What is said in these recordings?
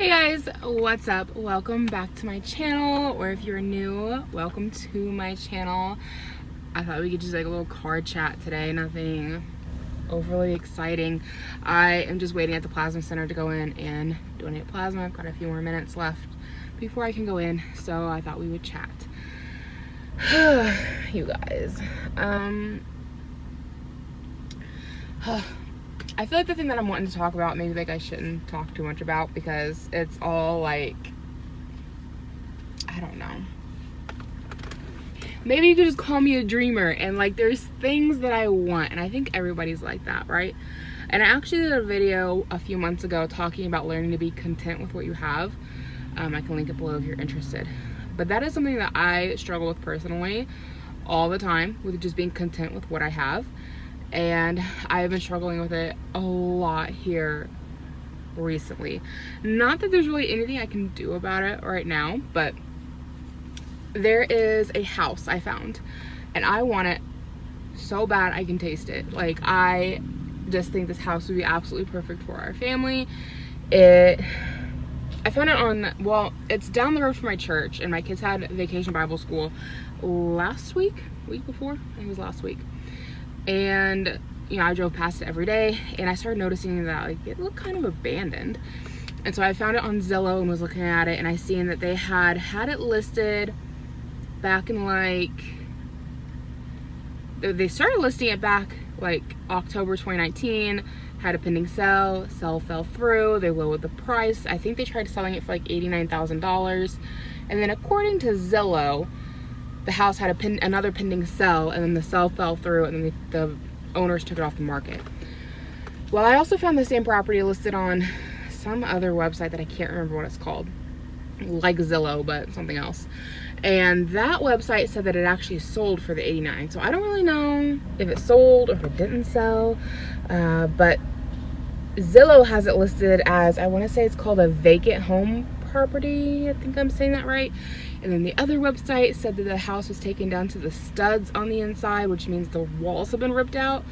Hey guys, what's up? Welcome back to my channel, or if you're new, welcome to my channel. I thought we could just like a little car chat today, nothing overly exciting. I am just waiting at the plasma center to go in and donate plasma. I've got a few more minutes left before I can go in, so I thought we would chat. You guys, I feel like the thing that I'm wanting to talk about, maybe like I shouldn't talk too much about because it's all like, I don't know. Maybe you could just call me a dreamer, and like there's things that I want, and I think everybody's like that, right? And I actually did a video a few months ago talking about learning to be content with what you have. I can link it below if you're interested. But that is something that I struggle with personally all the time, with just being content with what I have. And I've been struggling with it a lot here recently. Not that there's really anything I can do about it right now, but there is a house I found and I want it so bad I can taste it. Like, I just think this house would be absolutely perfect for our family. I found it on, well, it's down the road from my church, and my kids had vacation Bible school week before, I think it was last week. And you know, I drove past it every day, and I started noticing that like it looked kind of abandoned. And so I found it on Zillow and was looking at it, and I seen that they had it listed back in like, they started listing it back like October 2019, had a pending sell fell through, they lowered the price. I think they tried selling it for like $89,000. And then according to Zillow, the house had another pending sell, and then the sell fell through, and then the owners took it off the market. Well, I also found the same property listed on some other website that I can't remember what it's called, like Zillow, but something else. And that website said that it actually sold for the 89. So I don't really know if it sold or if it didn't sell, but Zillow has it listed as, I want to say it's called a vacant home property. I think I'm saying that right. And then the other website said that the house was taken down to the studs on the inside, which means the walls have been ripped out.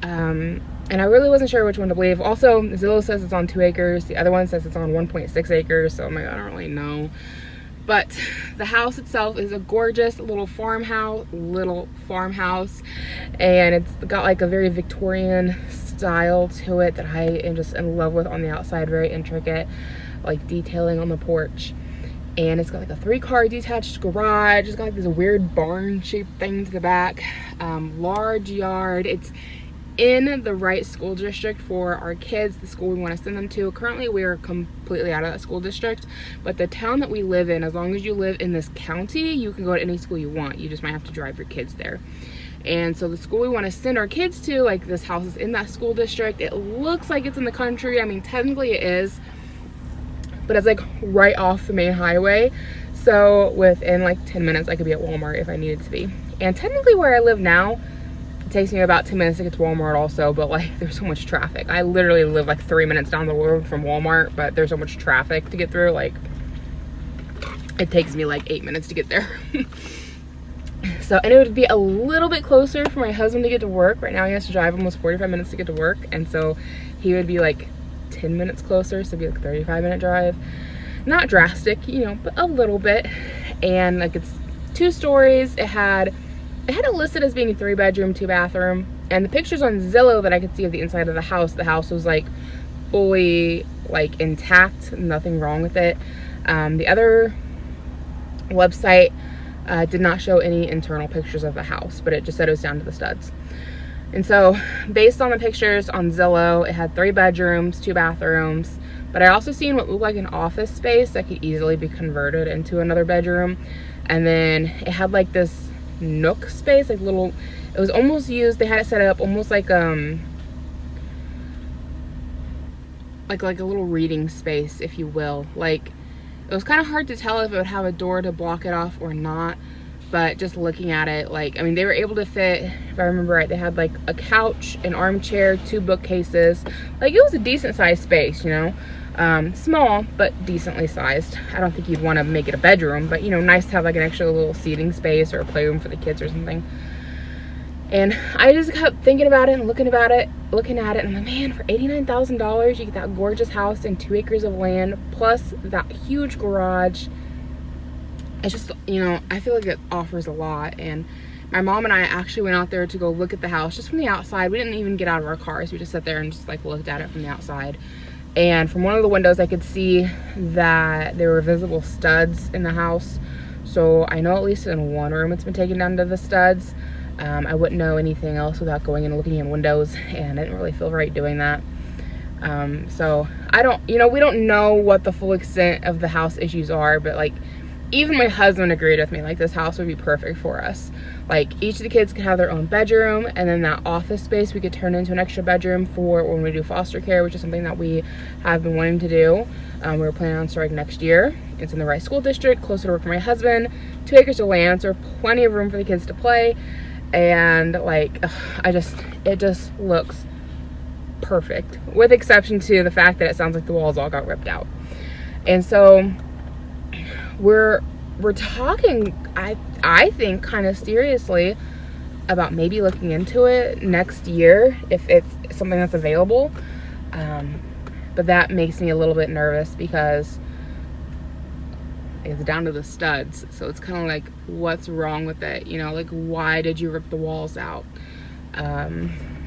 And I really wasn't sure which one to believe. Also, Zillow says it's on 2 acres. The other one says it's on 1.6 acres. So I'm like, I don't really know. But the house itself is a gorgeous little farmhouse, and it's got like a very Victorian style to it that I am just in love with on the outside. Very intricate, like detailing on the porch. And it's got like a 3-car detached garage. It's got like this weird barn shaped thing to the back. Large yard. It's in the right school district for our kids, the school we want to send them to. Currently we are completely out of that school district, but the town that we live in, as long as you live in this county, you can go to any school you want. You just might have to drive your kids there. And so the school we want to send our kids to, like, this house is in that school district. It looks like it's in the country. I mean, technically it is, but it's like right off the main highway. So within like 10 minutes I could be at Walmart if I needed to be. And technically where I live now, it takes me about 10 minutes to get to Walmart also, but like there's so much traffic. I literally live like 3 minutes down the road from Walmart, but there's so much traffic to get through. Like, it takes me like 8 minutes to get there. So, and it would be a little bit closer for my husband to get to work. Right now he has to drive almost 45 minutes to get to work, and so he would be like 10 minutes closer, so it'd be like a 35-minute drive. Not drastic, you know, but a little bit. And like, it's 2 stories. It had it listed as being a 3-bedroom, 2-bathroom, and the pictures on Zillow that I could see of the inside of the house was like fully like intact, nothing wrong with it. The other website did not show any internal pictures of the house, but it just said it was down to the studs. And so based on the pictures on Zillow, it had 3 bedrooms, 2 bathrooms, but I also seen what looked like an office space that could easily be converted into another bedroom. And then it had like this nook space, like little, it was almost used, they had it set up almost like a little reading space, if you will. Like, it was kind of hard to tell if it would have a door to block it off or not, but just looking at it, like, I mean, they were able to fit, if I remember right, they had like a couch, an armchair, 2 bookcases. Like, it was a decent sized space, you know. Small, but decently sized. I don't think you'd want to make it a bedroom, but you know, nice to have like an extra little seating space or a playroom for the kids or something. And I just kept thinking about it and looking at it, and I'm like, man, for $89,000 you get that gorgeous house and 2 acres of land plus that huge garage. It's just, you know, I feel like it offers a lot. And my mom and I actually went out there to go look at the house just from the outside. We didn't even get out of our cars. We just sat there and just like looked at it from the outside. And from one of the windows I could see that there were visible studs in the house. So I know at least in one room it's been taken down to the studs. I wouldn't know anything else without going and looking in windows, and I didn't really feel right doing that. So I don't, you know, we don't know what the full extent of the house issues are, but like even my husband agreed with me, like this house would be perfect for us. Like each of the kids could have their own bedroom, and then that office space we could turn into an extra bedroom for when we do foster care, which is something that we have been wanting to do. We were planning on starting next year. It's in the right school district, close to work for my husband, 2 acres of land, so plenty of room for the kids to play. And like, it just looks perfect, with exception to the fact that it sounds like the walls all got ripped out. And so we're talking, I think kind of seriously about maybe looking into it next year if it's something that's available. But that makes me a little bit nervous because it's down to the studs. So it's kind of like, what's wrong with it? You know, like, why did you rip the walls out?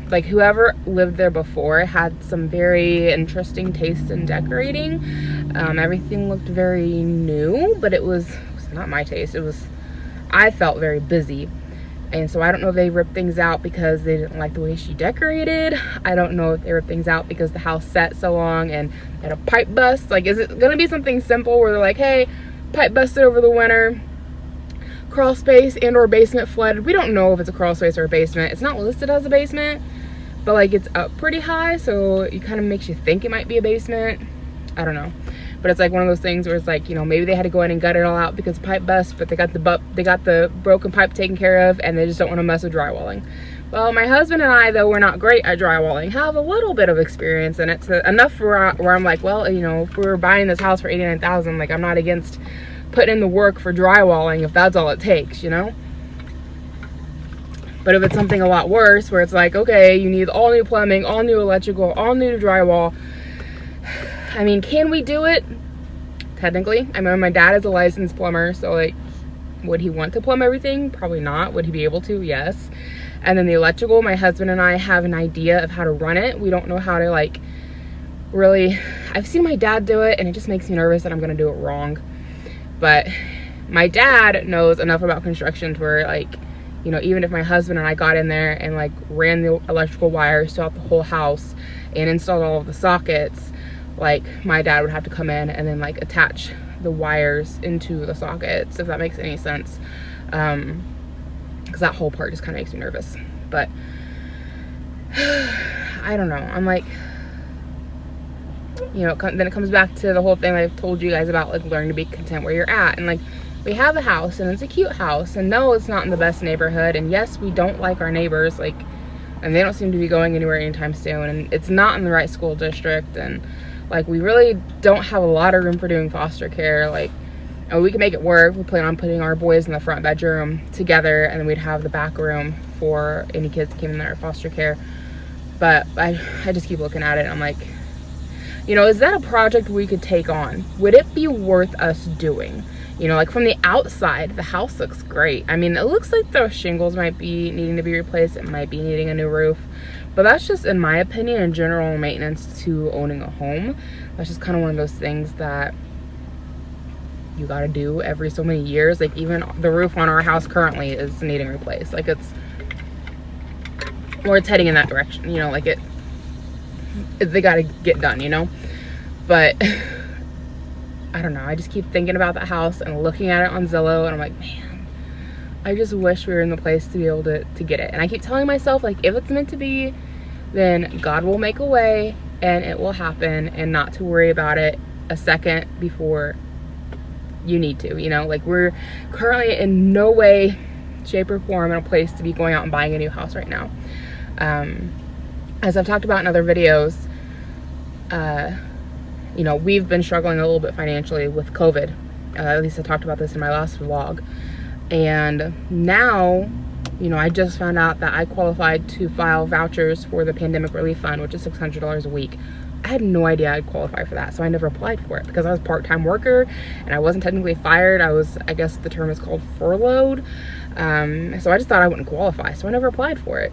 Like whoever lived there before had some very interesting taste in decorating. Everything looked very new, but it was not my taste. I felt very busy. And so I don't know if they ripped things out because they didn't like the way she decorated. I don't know if they ripped things out because the house sat so long and had a pipe bust. Like, is it gonna be something simple where they're like, hey, pipe busted over the winter, crawl space and or basement flooded? We don't know if it's a crawl space or a basement. It's not listed as a basement, but like it's up pretty high, so it kind of makes you think it might be a basement. I don't know. But it's like one of those things where it's like, you know, maybe they had to go in and gut it all out because of pipe bust, but they got the broken pipe taken care of, and they just don't want to mess with drywalling. Well, my husband and I, though we're not great at drywalling, have a little bit of experience, and it's enough where I'm like, well, you know, if we were buying this house for $89,000, like I'm not against putting in the work for drywalling if that's all it takes, you know. But if it's something a lot worse, where it's like, okay, you need all new plumbing, all new electrical, all new drywall. I mean, can we do it? Technically. I mean, my dad is a licensed plumber, so like, would he want to plumb everything? Probably not. Would he be able to? Yes. And then the electrical, my husband and I have an idea of how to run it. We don't know how to like really, I've seen my dad do it and it just makes me nervous that I'm gonna do it wrong. But my dad knows enough about construction to where like, you know, even if my husband and I got in there and like ran the electrical wires throughout the whole house and installed all of the sockets, like my dad would have to come in and then like attach the wires into the sockets, if that makes any sense. Because that whole part just kind of makes me nervous. But I don't know. I'm like, you know, then it comes back to the whole thing I've told you guys about, like learning to be content where you're at. And like, we have a house and it's a cute house, and no, it's not in the best neighborhood, and yes, we don't like our neighbors, like, and they don't seem to be going anywhere anytime soon, and it's not in the right school district, and like we really don't have a lot of room for doing foster care. Like, and we can make it work. We plan on putting our boys in the front bedroom together, and then we'd have the back room for any kids that came in there foster care. But I just keep looking at it and I'm like, you know, is that a project we could take on? Would it be worth us doing? You know, like from the outside, the house looks great. I mean, it looks like the shingles might be needing to be replaced. It might be needing a new roof. But that's just, in my opinion, in general maintenance to owning a home. That's just kind of one of those things that you got to do every so many years. Like even the roof on our house currently is needing replaced. Like it's heading in that direction. You know, like they got to get done, you know. But I don't know. I just keep thinking about the house and looking at it on Zillow, and I'm like, man, I just wish we were in the place to be able to get it. And I keep telling myself, like, if it's meant to be, then God will make a way and it will happen, and not to worry about it a second before you need to, you know. Like, we're currently in no way, shape, or form in a place to be going out and buying a new house right now. As I've talked about in other videos, you know, we've been struggling a little bit financially with COVID. At least I talked about this in my last vlog. And now you know, I just found out that I qualified to file vouchers for the Pandemic Relief Fund, which is $600 a week. I had no idea I'd qualify for that, so I never applied for it because I was a part-time worker and I wasn't technically fired. I was, I guess the term is called furloughed. So I just thought I wouldn't qualify, so I never applied for it.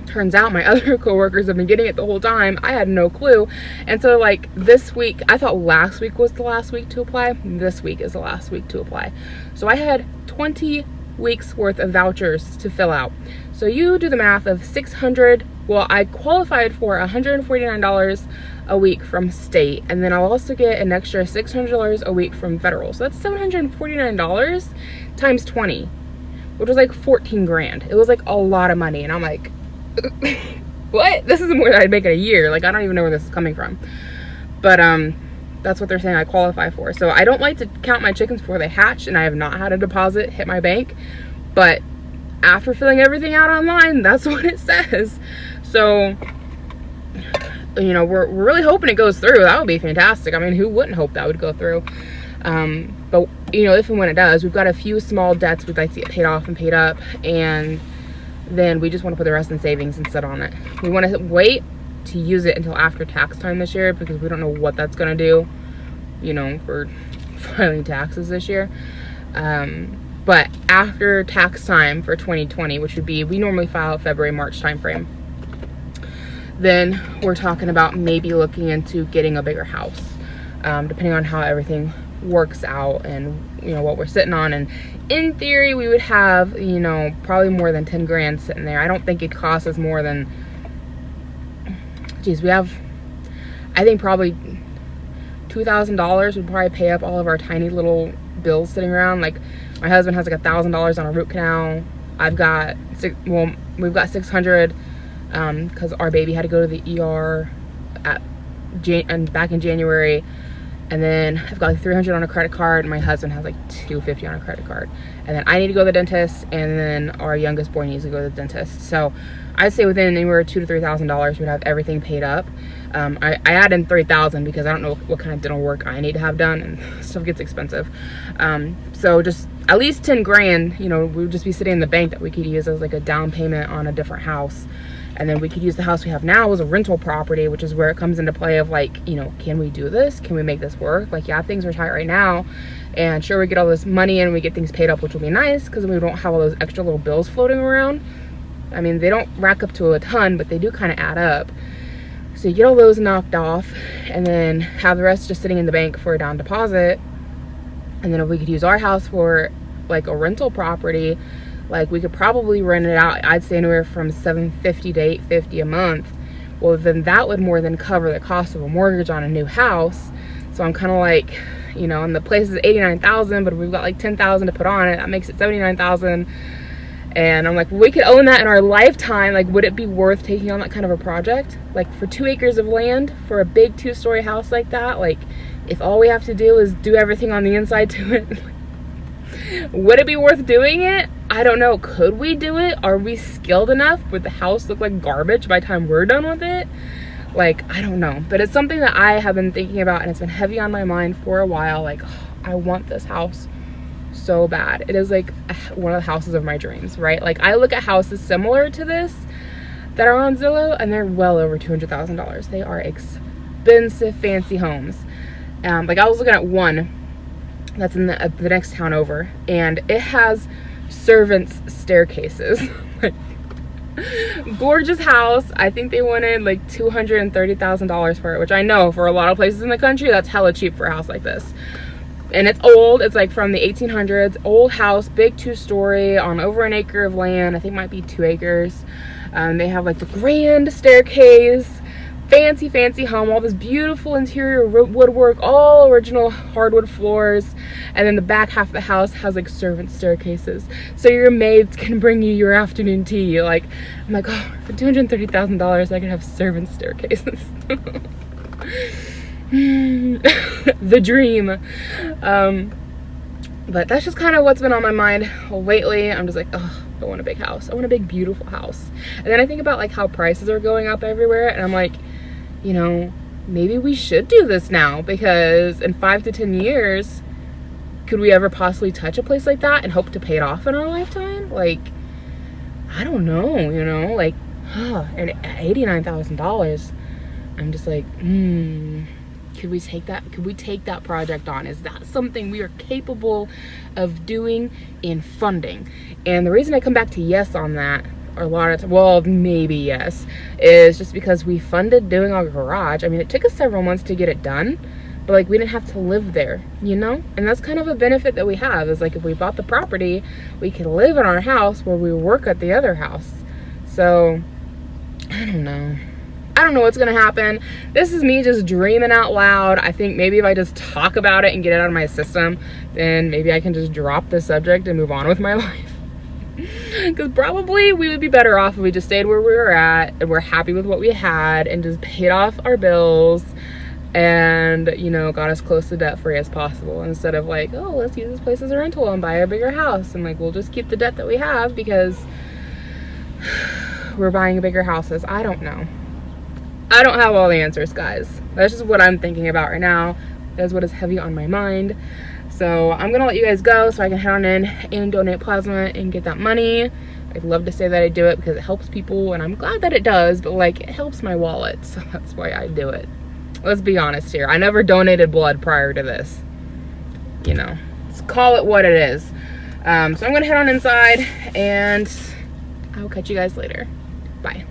Turns out my other coworkers have been getting it the whole time. I had no clue. And so like this week, I thought last week was the last week to apply. This week is the last week to apply. So I had 20 weeks worth of vouchers to fill out. So you do the math of 600. Well, I qualified for $149 a week from state, and then I'll also get an extra $600 a week from federal. So that's $749 times 20, which was like 14 grand. It was like a lot of money. And I'm like, what? This is more than I'd make in a year. Like, I don't even know where this is coming from. But that's what they're saying I qualify for. So I don't like to count my chickens before they hatch, and I have not had a deposit hit my bank. But after filling everything out online, that's what it says. So, you know, we're really hoping it goes through. That would be fantastic. I mean, who wouldn't hope that would go through? But, you know, if and when it does, we've got a few small debts we'd like to get paid off and paid up, and then we just want to put the rest in savings and sit on it. We want to wait to use it until after tax time this year because we don't know what that's going to do, you know, for filing taxes this year. But after tax time for 2020, which would be, we normally file February, March timeframe, then we're talking about maybe looking into getting a bigger house, depending on how everything works out and, you know, what we're sitting on. And in theory, we would have, you know, probably more than 10 grand sitting there. I don't think it costs us more than, geez, we have, I think probably $2,000 would probably pay up all of our tiny little bills sitting around. Like, my husband has like $1,000 on a root canal. I've got we've got 600 because our baby had to go to the ER back in January. And then I've got like 300 on a credit card, and my husband has like 250 on a credit card. And then I need to go to the dentist, and then our youngest boy needs to go to the dentist. So I'd say within anywhere $2,000 to $3,000, we'd have everything paid up. I add in $3,000 because I don't know what kind of dental work I need to have done, and stuff gets expensive. So just at least 10 grand, you know, we would just be sitting in the bank that we could use as like a down payment on a different house. And then we could use the house we have now as a rental property, which is where it comes into play of like, you know, can we do this? Can we make this work? Like, yeah, things are tight right now. And sure, we get all this money in, we get things paid up, which will be nice because we don't have all those extra little bills floating around. I mean, they don't rack up to a ton, but they do kind of add up. So you get all those knocked off and then have the rest just sitting in the bank for a down deposit. And then if we could use our house for like a rental property, like we could probably rent it out, I'd say anywhere from $750 to $850 a month. Well, then that would more than cover the cost of a mortgage on a new house. So I'm kind of like, you know, and the place is $89,000, but we've got like $10,000 to put on it. That makes it $79,000. And I'm like, we could own that in our lifetime. Like, would it be worth taking on that kind of a project? Like, for 2 acres of land for a big 2-story house like that, like, if all we have to do is do everything on the inside to it, would it be worth doing it? I don't know. Could we do it? Are we skilled enough? Would the house look like garbage by the time we're done with it? Like, I don't know. But it's something that I have been thinking about, and it's been heavy on my mind for a while. Like, I want this house so bad. It is like one of the houses of my dreams, right? Like, I look at houses similar to this that are on Zillow, and they're well over $200,000. They are expensive, fancy homes. Like, I was looking at one that's in the next town over, and it has servants' staircases. Like, gorgeous house. I think they wanted like $230,000 for it, which I know for a lot of places in the country that's hella cheap for a house like this. And it's old. It's like from the 1800s. Old house, big 2-story on over an acre of land. I think it might be 2 acres. They have like the grand staircase, fancy home, all this beautiful interior woodwork, all original hardwood floors. And then the back half of the house has like servant staircases, so your maids can bring you your afternoon tea. Like, I'm like, oh, for $230,000 I could have servant staircases. The dream. But that's just kind of what's been on my mind lately. I'm just like, oh, I want a big house. I want a big, beautiful house. And then I think about like how prices are going up everywhere, and I'm like, you know, maybe we should do this now, because in 5 to 10 years, could we ever possibly touch a place like that and hope to pay it off in our lifetime? Like, I don't know, you know, like, and $89,000, I'm just like, could we take that? Could we take that project on? Is that something we are capable of doing in funding? And the reason I come back to yes on that, or a lot of, well, maybe yes, is just because we funded doing our garage. I mean, it took us several months to get it done, but like we didn't have to live there, you know? And that's kind of a benefit that we have, is like if we bought the property, we could live in our house where we work at the other house. So I don't know. I don't know what's gonna happen. This is me just dreaming out loud. I think maybe if I just talk about it and get it out of my system, then maybe I can just drop the subject and move on with my life. Because probably we would be better off if we just stayed where we were at and we're happy with what we had and just paid off our bills and, you know, got as close to debt free as possible, instead of like, oh, let's use this place as a rental and buy a bigger house, and like we'll just keep the debt that we have because we're buying bigger houses. I don't know. I don't have all the answers, guys. That's just what I'm thinking about right now. That's what is heavy on my mind. So I'm gonna let you guys go so I can head on in and donate plasma and get that money. I'd love to say that I do it because it helps people, and I'm glad that it does, but like it helps my wallet, so that's why I do it. Let's be honest here. I never donated blood prior to this. You know, let's call it what it is. So I'm gonna head on inside and I'll catch you guys later. Bye.